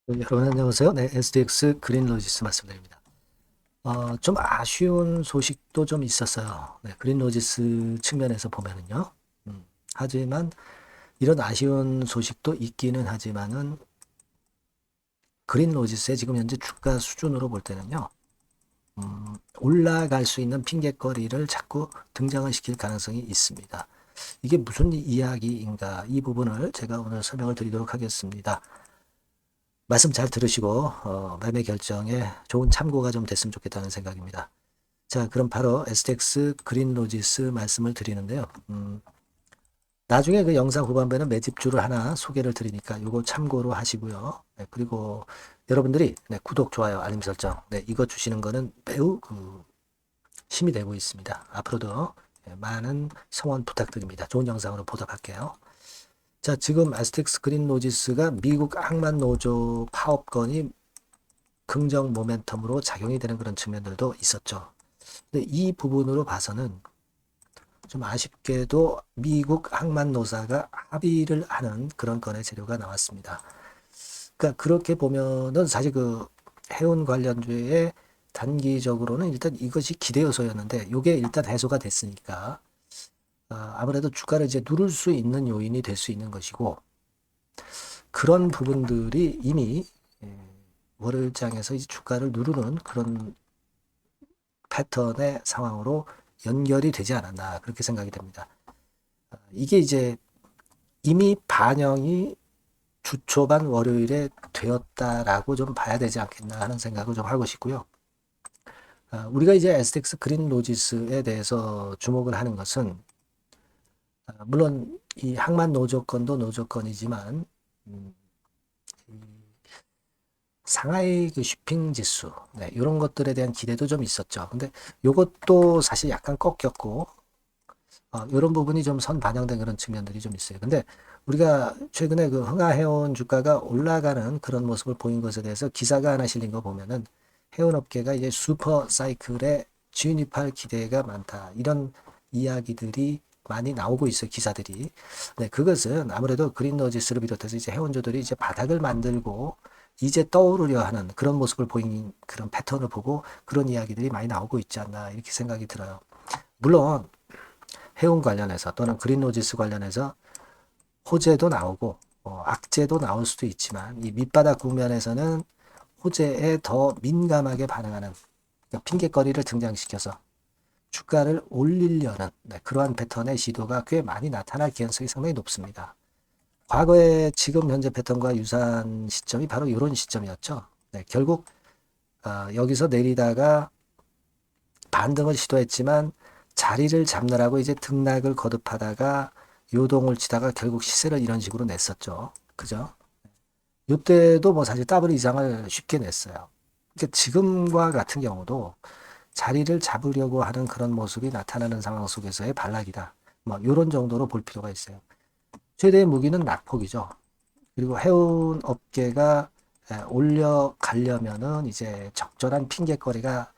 여러분 안녕하세요. 네, SDX 그린로지스 말씀드립니다. 좀 아쉬운 소식도 좀 있었어요. 네, 그린로지스 측면에서 보면은요. 하지만 이런 아쉬운 소식도 있기는 하지만은 그린로지스의 지금 현재 주가 수준으로 볼 때는요. 올라갈 수 있는 핑계거리를 자꾸 등장을 시킬 가능성이 있습니다. 이게 무슨 이야기인가 이 부분을 제가 오늘 설명을 드리도록 하겠습니다. 말씀 잘 들으시고 매매 결정에 좋은 참고가 좀 됐으면 좋겠다는 생각입니다. 자, 그럼 바로 STX 그린로지스 말씀을 드리는데요. 나중에 그 영상 후반부에는 매집주를 하나 소개를 드리니까 이거 참고로 하시고요. 네, 그리고 여러분들이 네, 구독, 좋아요, 알림 설정 이거 주시는 거는 매우 힘이 되고 있습니다. 앞으로도 많은 성원 부탁드립니다. 좋은 영상으로 보답할게요. 자, 지금 STX 그린로지스가 미국 항만 노조 파업건이 긍정 모멘텀으로 작용이 되는 그런 측면들도 있었죠. 근데 이 부분으로 봐서는 좀 아쉽게도 미국 항만노사가 합의를 하는 그런 건의 재료가 나왔습니다. 그러니까 그렇게 보면은 사실 그 해운 관련주에 단기적으로는 일단 이것이 기대 요소였는데 이게 일단 해소가 됐으니까 아무래도 주가를 이제 누를 수 있는 요인이 될 수 있는 것이고 그런 부분들이 이미 월요일장에서 이제 주가를 누르는 그런 패턴의 상황으로 연결이 되지 않았나 그렇게 생각이 됩니다. 이게 이제 이미 반영이 주 초반 월요일에 되었다라고 좀 봐야 되지 않겠나 하는 생각을 좀 하고 싶고요. 우리가 이제 STX 그린 로지스에 대해서 주목을 하는 것은 물론 이 항만 노조건도 노조건이지만 상하이 그 쇼핑 지수 이런 것들에 대한 기대도 좀 있었죠. 근데 이것도 사실 약간 꺾였고 이런 부분이 좀 선 반영된 그런 측면들이 좀 있어요. 근데 우리가 최근에 그 흥하해운 주가가 올라가는 그런 모습을 보인 것에 대해서 기사가 하나 실린 거 보면은 해운업계가 이제 슈퍼 사이클에 진입할 기대가 많다. 이런 이야기들이 많이 나오고 있어요. 기사들이. 네, 그것은 아무래도 그린로지스를 비롯해서 이제 해운주들이 이제 바닥을 만들고 이제 떠오르려 하는 그런 모습을 보인 그런 패턴을 보고 그런 이야기들이 많이 나오고 있지 않나 이렇게 생각이 들어요. 물론 해운 관련해서 또는 그린로지스 관련해서 호재도 나오고 악재도 나올 수도 있지만 이 밑바닥 국면에서는 호재에 더 민감하게 반응하는 그러니까 핑계거리를 등장시켜서 주가를 올리려는 그러한 패턴의 시도가 꽤 많이 나타날 개연성이 상당히 높습니다. 과거의 지금 현재 패턴과 유사한 시점이 바로 이런 시점이었죠. 결국 여기서 내리다가 반등을 시도했지만 자리를 잡느라고 이제 등락을 거듭하다가 요동을 치다가 결국 시세를 이런 식으로 냈었죠. 그죠? 이때도 뭐 사실 더블 이상을 쉽게 냈어요. 그러니까 지금과 같은 경우도 자리를 잡으려고 하는 그런 모습이 나타나는 상황 속에서의 반락이다. 뭐 이런 정도로 볼 필요가 있어요. 최대의 무기는 낙폭이죠. 그리고 해운 업계가 올려가려면은 이제 적절한 핑계거리가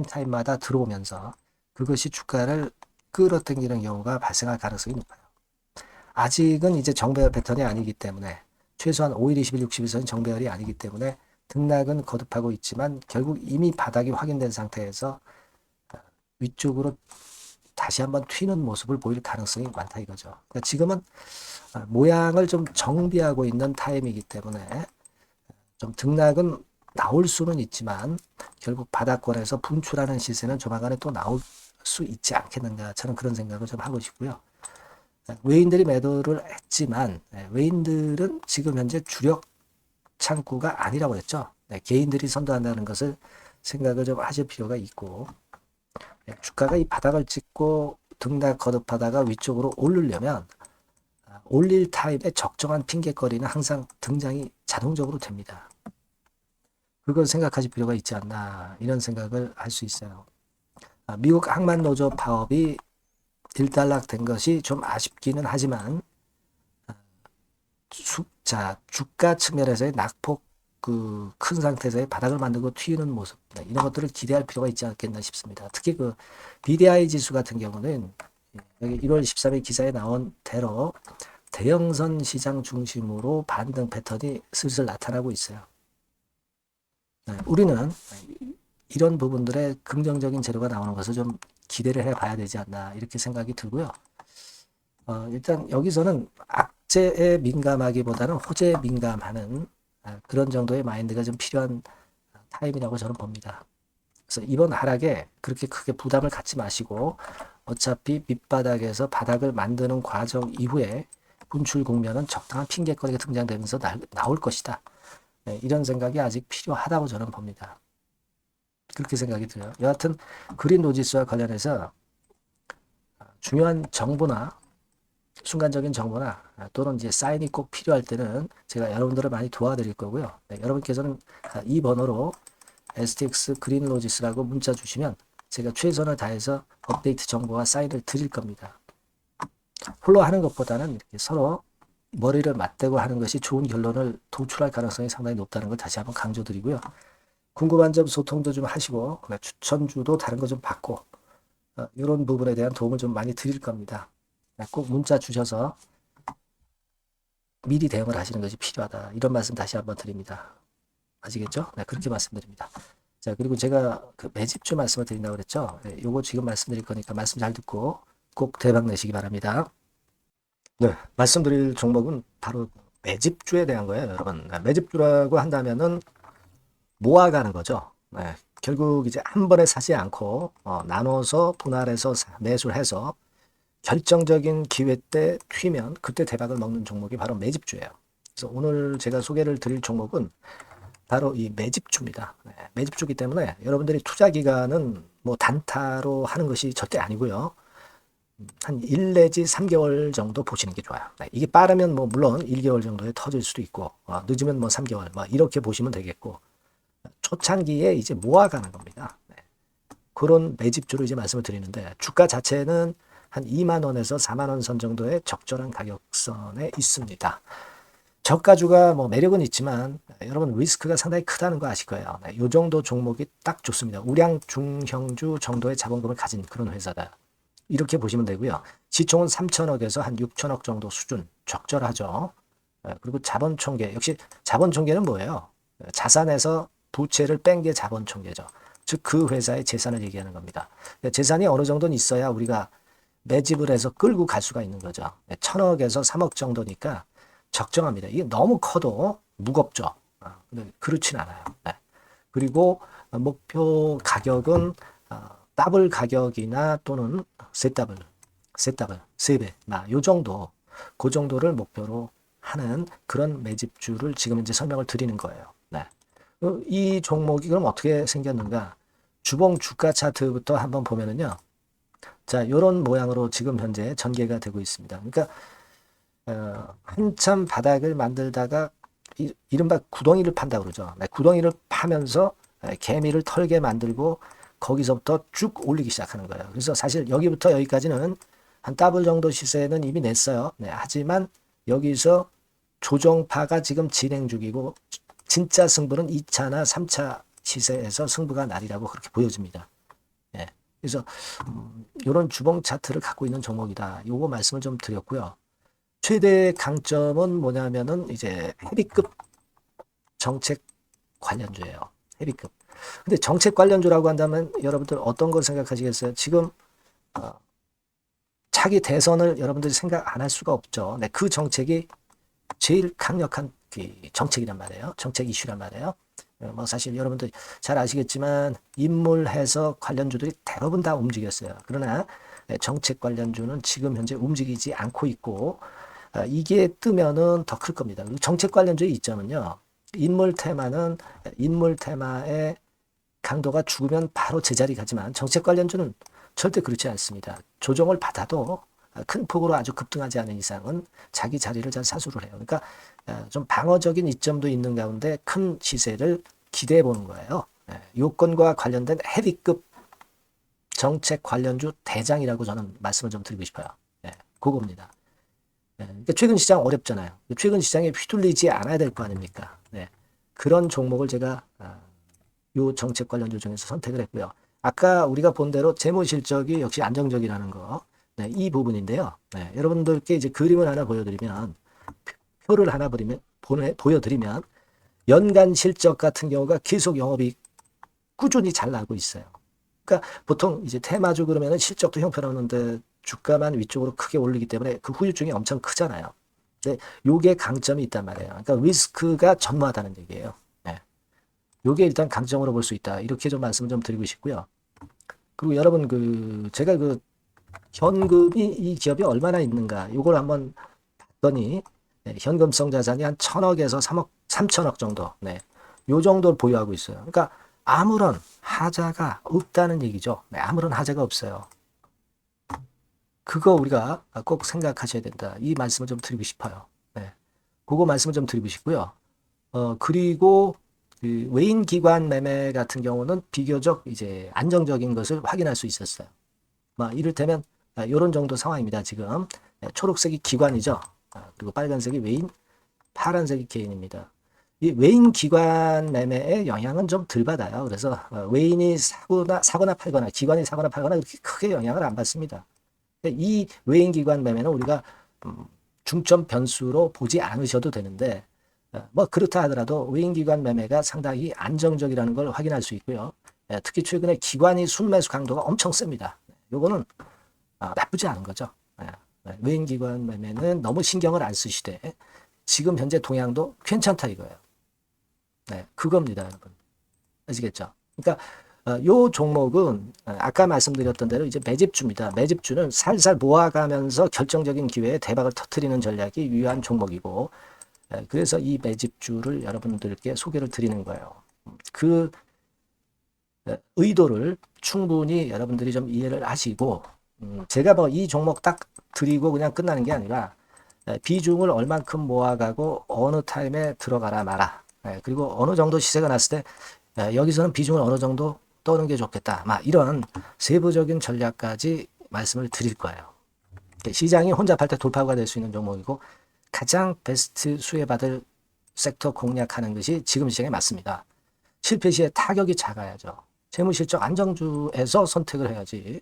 타임마다 들어오면서 그것이 주가를 끌어당기는 경우가 발생할 가능성이 높아요. 아직은 이제 정배열 패턴이 아니기 때문에 최소한 5일, 20일, 60일선이 정배열이 아니기 때문에 등락은 거듭하고 있지만 결국 이미 바닥이 확인된 상태에서 위쪽으로 다시 한번 튀는 모습을 보일 가능성이 많다 이거죠. 그러니까 지금은 모양을 좀 정비하고 있는 타임이기 때문에 좀 등락은 나올 수는 있지만 결국 바닥권에서 분출하는 시세는 조만간에 또 나올 수 있지 않겠는가 저는 그런 생각을 좀 하고 싶고요. 외인들이 매도를 했지만 외인들은 지금 현재 주력 창구가 아니라고 했죠. 개인들이 선도한다는 것을 생각을 좀 하실 필요가 있고 주가가 이 바닥을 찍고 등락 거듭하다가 위쪽으로 오르려면 올릴 타입의 적정한 핑계거리는 항상 등장이 자동적으로 됩니다. 그걸 생각하실 필요가 있지 않나 이런 생각을 할 수 있어요. 미국 항만노조 파업이 일단락된 것이 좀 아쉽기는 하지만 주가 측면에서의 낙폭 큰 상태에서의 바닥을 만들고 튀는 모습 이런 것들을 기대할 필요가 있지 않겠나 싶습니다. 특히 그 BDI 지수 같은 경우는 여기 1월 13일 기사에 나온 대로 대형선 시장 중심으로 반등 패턴이 슬슬 나타나고 있어요. 네, 우리는 이런 부분들의 긍정적인 재료가 나오는 것을 좀 기대를 해봐야 되지 않나 이렇게 생각이 들고요. 일단 여기서는 악재에 민감하기보다는 호재에 민감하는 그런 정도의 마인드가 좀 필요한 타임이라고 저는 봅니다. 그래서 이번 하락에 그렇게 크게 부담을 갖지 마시고 어차피 밑바닥에서 바닥을 만드는 과정 이후에 분출 국면은 적당한 핑계거리가 등장되면서 나올 것이다. 네, 이런 생각이 아직 필요하다고 저는 봅니다. 그렇게 생각이 들어요. 여하튼 그린 로지스와 관련해서 중요한 정보나 순간적인 정보나 또는 이제 사인이 꼭 필요할 때는 제가 여러분들을 많이 도와드릴 거고요. 네, 여러분께서는 이 번호로 STX 그린 로지스라고 문자 주시면 제가 최선을 다해서 업데이트 정보와 사인을 드릴 겁니다. 홀로 하는 것보다는 이렇게 서로 머리를 맞대고 하는 것이 좋은 결론을 도출할 가능성이 상당히 높다는 걸 다시 한번 강조드리고요. 궁금한 점 소통도 좀 하시고 추천주도 다른 거 좀 받고 이런 부분에 대한 도움을 좀 많이 드릴 겁니다. 꼭 문자 주셔서 미리 대응을 하시는 것이 필요하다. 이런 말씀 다시 한번 드립니다. 아시겠죠? 네, 그렇게 말씀드립니다. 자, 그리고 제가 그 매집주 말씀을 드린다고 그랬죠? 네, 요거 지금 말씀드릴 거니까 말씀 잘 듣고 꼭 대박 내시기 바랍니다. 네, 말씀드릴 종목은 바로 매집주에 대한 거예요, 여러분. 매집주라고 한다면은 모아가는 거죠. 네, 결국 이제 한 번에 사지 않고 나눠서 분할해서 매수를 해서 결정적인 기회 때 튀면 그때 대박을 먹는 종목이 바로 매집주예요. 그래서 오늘 제가 소개를 드릴 종목은 바로 이 매집주입니다. 네, 매집주기 때문에 여러분들이 투자 기간은 뭐 단타로 하는 것이 절대 아니고요. 한 1 내지 3개월 정도 보시는 게 좋아요. 네, 이게 빠르면 뭐 물론 1개월 정도에 터질 수도 있고 늦으면 뭐 3개월 뭐 이렇게 보시면 되겠고 초창기에 이제 모아가는 겁니다. 네, 그런 매집주로 이제 말씀을 드리는데 주가 자체는 한 2만 원에서 4만 원 선 정도의 적절한 가격선에 있습니다. 저가주가 뭐 매력은 있지만 여러분 리스크가 상당히 크다는 거 아실 거예요. 네, 이 정도 종목이 딱 좋습니다. 우량 중형주 정도의 자본금을 가진 그런 회사다. 이렇게 보시면 되고요. 시총은 3천억에서 한 6천억 정도 수준 적절하죠. 그리고 자본총계 역시 자본총계는 뭐예요? 자산에서 부채를 뺀 게 자본총계죠. 즉 그 회사의 재산을 얘기하는 겁니다. 재산이 어느 정도는 있어야 우리가 매집을 해서 끌고 갈 수가 있는 거죠. 1,000억에서 3억 정도니까 적정합니다. 이게 너무 커도 무겁죠. 근데 그렇진 않아요. 네. 그리고 목표 가격은 더블 가격이나 또는 셋더블, 세 배, 요 정도, 그 정도를 목표로 하는 그런 매집주를 지금 이제 설명을 드리는 거예요. 네. 이 종목이 그럼 어떻게 생겼는가? 주봉 주가 차트부터 한번 보면은요. 자, 요런 모양으로 지금 현재 전개가 되고 있습니다. 그러니까 한참 바닥을 만들다가 이른바 구덩이를 판다 그러죠. 네, 구덩이를 파면서 개미를 털게 만들고 거기서부터 쭉 올리기 시작하는 거예요. 그래서 사실 여기부터 여기까지는 한 더블 정도 시세는 이미 냈어요. 네, 하지만 여기서 조정파가 지금 진행 중이고 진짜 승부는 2차나 3차 시세에서 승부가 날이라고 그렇게 보여집니다. 네, 그래서 이런 주봉 차트를 갖고 있는 종목이다. 요거 말씀을 좀 드렸고요. 최대 강점은 뭐냐면은 이제 헤비급 정책 관련주예요. 헤비급. 근데 정책 관련주라고 한다면 여러분들 어떤 걸 생각하시겠어요? 지금 차기 대선을 여러분들이 생각 안 할 수가 없죠. 네, 그 정책이 제일 강력한 정책이란 말이에요. 정책 이슈란 말이에요. 뭐 사실 여러분들 잘 아시겠지만 인물해서 관련주들이 대부분 다 움직였어요. 그러나 정책 관련주는 지금 현재 움직이지 않고 있고 이게 뜨면은 더 클 겁니다. 정책 관련주의 이점은요. 인물 테마의 강도가 죽으면 바로 제자리 가지만 정책 관련주는 절대 그렇지 않습니다. 조정을 받아도 큰 폭으로 아주 급등하지 않은 이상은 자기 자리를 잘 사수를 해요. 그러니까 좀 방어적인 이점도 있는 가운데 큰 시세를 기대해 보는 거예요. 요건과 관련된 헤비급 정책 관련주 대장이라고 저는 말씀을 좀 드리고 싶어요. 그겁니다. 그러니까 최근 시장 어렵잖아요. 최근 시장에 휘둘리지 않아야 될 거 아닙니까? 그런 종목을 제가 요 정책 관련주 중에서 선택을 했고요. 아까 우리가 본 대로 재무 실적이 역시 안정적이라는 거. 네, 이 부분인데요. 네, 여러분들께 이제 그림을 하나 보여드리면, 표를 하나 보여드리면, 연간 실적 같은 경우가 계속 영업이 꾸준히 잘 나고 있어요. 그러니까 보통 이제 테마주 그러면은 실적도 형편없는데 주가만 위쪽으로 크게 올리기 때문에 그 후유증이 엄청 크잖아요. 근데 요게 강점이 있단 말이에요. 그러니까 리스크가 전무하다는 얘기예요. 네. 요게 일단 강점으로 볼 수 있다. 이렇게 좀 말씀을 좀 드리고 싶고요. 그리고 여러분 제가 현금이 이 기업이 얼마나 있는가 요걸 한번 봤더니 네, 현금성 자산이 한 1,000억에서 3억 정도. 네. 요 정도를 보유하고 있어요. 그러니까 아무런 하자가 없다는 얘기죠. 네, 아무런 하자가 없어요. 그거 우리가 꼭 생각하셔야 된다. 이 말씀을 좀 드리고 싶어요. 네. 그거 말씀을 좀 드리고 싶고요. 그리고 그 외인 기관 매매 같은 경우는 비교적 이제 안정적인 것을 확인할 수 있었어요. 이를테면 이런 정도 상황입니다. 지금 초록색이 기관이죠. 그리고 빨간색이 외인, 파란색이 개인입니다. 이 외인 기관 매매의 영향은 좀 덜 받아요. 그래서 외인이 사거나 팔거나 기관이 사거나 팔거나 그렇게 크게 영향을 안 받습니다. 이 외인 기관 매매는 우리가 중점 변수로 보지 않으셔도 되는데 그렇다 하더라도 외인 기관 매매가 상당히 안정적이라는 걸 확인할 수 있고요. 특히 최근에 기관이 순매수 강도가 엄청 셉니다. 요거는 나쁘지 않은 거죠. 외인 기관 매매는 너무 신경을 안 쓰시되 지금 현재 동향도 괜찮다 이거예요. 네, 그겁니다, 여러분. 아시겠죠? 그러니까 요 종목은 아까 말씀드렸던 대로 이제 매집주입니다. 매집주는 살살 모아가면서 결정적인 기회에 대박을 터뜨리는 전략이 유효한 종목이고, 그래서 이 매집주를 여러분들께 소개를 드리는 거예요. 그 의도를 충분히 여러분들이 좀 이해를 하시고, 제가 이 종목 딱 드리고 그냥 끝나는 게 아니라 비중을 얼만큼 모아가고 어느 타임에 들어가라 마라. 그리고 어느 정도 시세가 났을 때 여기서는 비중을 어느 정도 떠는 게 좋겠다. 이런 세부적인 전략까지 말씀을 드릴 거예요. 시장이 혼잡할 때 돌파구가 될 수 있는 종목이고 가장 베스트 수혜받을 섹터 공략하는 것이 지금 시장에 맞습니다. 실패 시에 타격이 작아야죠. 재무실적 안정주에서 선택을 해야지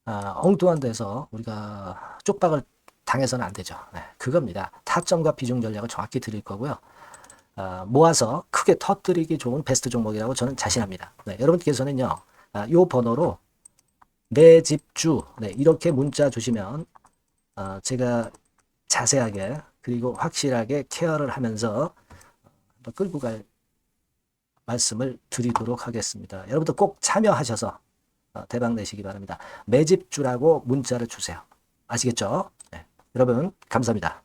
엉뚱한 데서 우리가 쪽박을 당해서는 안 되죠. 네, 그겁니다. 타점과 비중 전략을 정확히 드릴 거고요. 모아서 크게 터뜨리기 좋은 베스트 종목이라고 저는 자신합니다. 네, 여러분께서는요, 이 번호로 매집주 이렇게 문자 주시면 제가 자세하게 그리고 확실하게 케어를 하면서 끌고 갈 말씀을 드리도록 하겠습니다. 여러분들 꼭 참여하셔서 대박 내시기 바랍니다. 매집주라고 문자를 주세요. 아시겠죠? 네, 여러분 감사합니다.